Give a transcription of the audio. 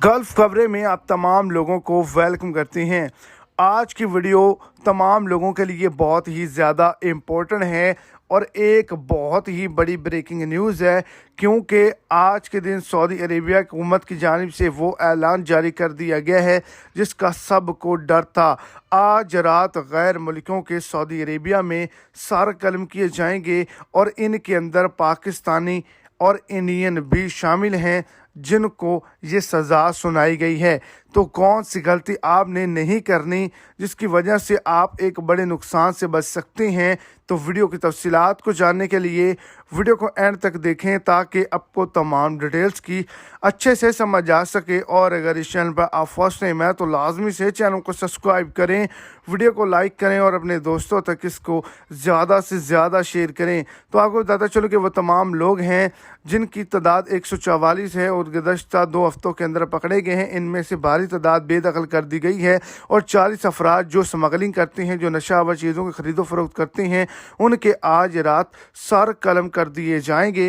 Gulf खबरें में आप तमाम लोगों को वेलकम करते हैं। आज की वीडियो तमाम लोगों के लिए बहुत ही ज़्यादा इम्पोर्टेंट है और एक बहुत ही बड़ी ब्रेकिंग न्यूज़ है, क्योंकि आज के दिन सऊदी अरेबिया की हुकूमत की जानिब से वो ऐलान जारी कर दिया गया है जिसका सबको डर था। आज रात गैर मुल्कों के सऊदी अरेबिया में सर कलम किए जाएंगे और इनके अंदर पाकिस्तानी और इंडियन भी शामिल हैं जिनको ये सज़ा सुनाई गई है। तो कौन सी गलती आपने नहीं करनी जिसकी वजह से आप एक बड़े नुकसान से बच सकते हैं। तो वीडियो की तफसीलात को जानने के लिए वीडियो को एंड तक देखें ताकि आपको तमाम डिटेल्स की अच्छे से समझ आ सके। और अगर इस चैनल पर आप फर्स्ट टाइम है तो लाजमी से चैनल को सब्सक्राइब करें, वीडियो को लाइक करें और अपने दोस्तों तक इसको ज़्यादा से ज़्यादा शेयर करें। तो आपको बताता चलो कि वो तमाम लोग हैं जिनकी तादाद 144 है और गुज़श्ता 2 हफ्तों के अंदर पकड़े गए हैं। इनमें से भारी तादाद बेदखल कर दी गई है और 40 अफराद जो स्मगलिंग करते हैं, जो नशावर चीज़ों की खरीदो फरोख्त करते हैं, उनके आज रात सर कलम कर दिए जाएंगे।